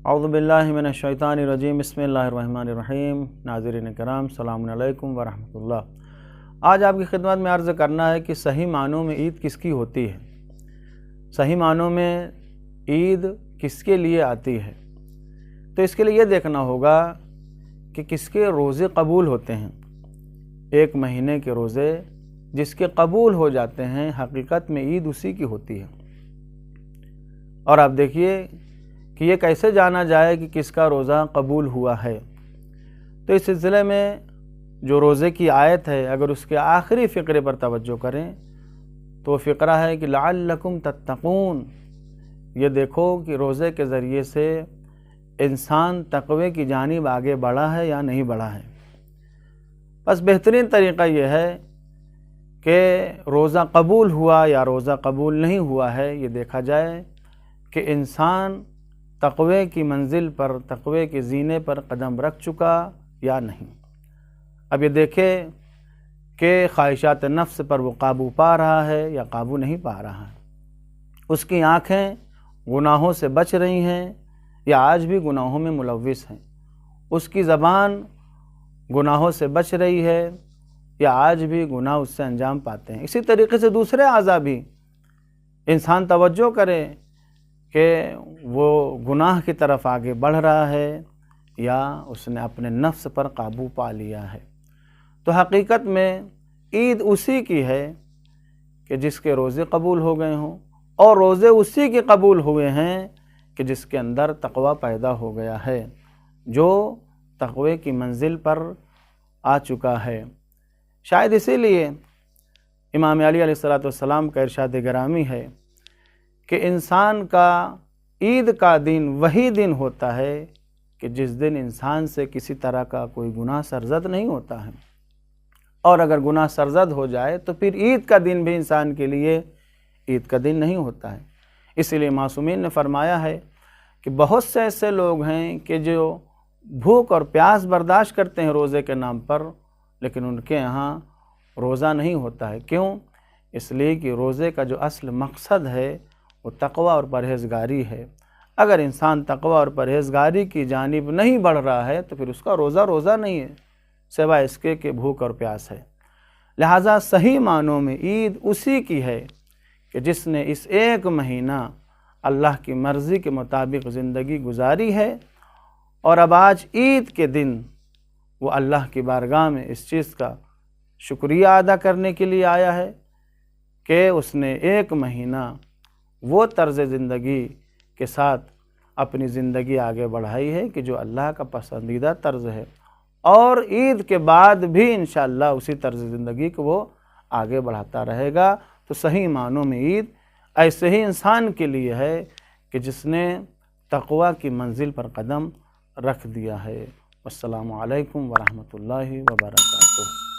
اعوذ باللہ من الشیطان الرجیم، بسم اللہ الرحمن الرحیم۔ ناظرین کرام، السلام علیکم ورحمۃ اللہ۔ آج آپ کی خدمت میں عرض کرنا ہے کہ صحیح معنوں میں عید کس کی ہوتی ہے، صحیح معنوں میں عید کس کے لیے آتی ہے۔ تو اس کے لیے یہ دیکھنا ہوگا کہ کس کے روزے قبول ہوتے ہیں۔ ایک مہینے کے روزے جس کے قبول ہو جاتے ہیں، حقیقت میں عید اسی کی ہوتی ہے۔ اور آپ دیکھیے کہ یہ کیسے جانا جائے کہ کس کا روزہ قبول ہوا ہے۔ تو اس سلسلے میں جو روزے کی آیت ہے، اگر اس کے آخری فقرے پر توجہ کریں تو وہ فقرہ ہے کہ لعلکم تتقون۔ یہ دیکھو کہ روزے کے ذریعے سے انسان تقوی کی جانب آگے بڑھا ہے یا نہیں بڑھا ہے۔ بس بہترین طریقہ یہ ہے کہ روزہ قبول ہوا یا روزہ قبول نہیں ہوا ہے، یہ دیکھا جائے کہ انسان تقوی کی منزل پر، تقوی کے زینے پر قدم رکھ چکا یا نہیں۔ اب یہ دیکھے کہ خواہشات نفس پر وہ قابو پا رہا ہے یا قابو نہیں پا رہا ہے۔ اس کی آنکھیں گناہوں سے بچ رہی ہیں یا آج بھی گناہوں میں ملوث ہیں۔ اس کی زبان گناہوں سے بچ رہی ہے یا آج بھی گناہ اس سے انجام پاتے ہیں۔ اسی طریقے سے دوسرے اعضاء بھی انسان توجہ کرے کہ وہ گناہ کی طرف آگے بڑھ رہا ہے یا اس نے اپنے نفس پر قابو پا لیا ہے۔ تو حقیقت میں عید اسی کی ہے کہ جس کے روزے قبول ہو گئے ہوں، اور روزے اسی کے قبول ہوئے ہیں کہ جس کے اندر تقوی پیدا ہو گیا ہے، جو تقوی کی منزل پر آ چکا ہے۔ شاید اسی لیے امام علی علیہ السلام کا ارشاد گرامی ہے کہ انسان کا عید کا دن وہی دن ہوتا ہے کہ جس دن انسان سے کسی طرح کا کوئی گناہ سرزد نہیں ہوتا ہے، اور اگر گناہ سرزد ہو جائے تو پھر عید کا دن بھی انسان کے لیے عید کا دن نہیں ہوتا ہے۔ اسی لیے معصومین نے فرمایا ہے کہ بہت سے ایسے لوگ ہیں کہ جو بھوک اور پیاس برداشت کرتے ہیں روزے کے نام پر، لیکن ان کے یہاں روزہ نہیں ہوتا ہے۔ کیوں؟ اس لیے کہ روزے کا جو اصل مقصد ہے وہ تقوی اور پرہیزگاری ہے۔ اگر انسان تقوی اور پرہیزگاری کی جانب نہیں بڑھ رہا ہے تو پھر اس کا روزہ نہیں ہے، سوائے اس کے کہ بھوک اور پیاس ہے۔ لہٰذا صحیح معنوں میں عید اسی کی ہے کہ جس نے اس ایک مہینہ اللہ کی مرضی کے مطابق زندگی گزاری ہے، اور اب آج عید کے دن وہ اللہ کی بارگاہ میں اس چیز کا شکریہ ادا کرنے کے لیے آیا ہے کہ اس نے ایک مہینہ وہ طرز زندگی کے ساتھ اپنی زندگی آگے بڑھائی ہے کہ جو اللہ کا پسندیدہ طرز ہے، اور عید کے بعد بھی انشاءاللہ اسی طرز زندگی کو وہ آگے بڑھاتا رہے گا۔ تو صحیح معنوں میں عید ایسے ہی انسان کے لیے ہے کہ جس نے تقوی کی منزل پر قدم رکھ دیا ہے۔ السلام علیکم ورحمۃ اللہ وبرکاتہ۔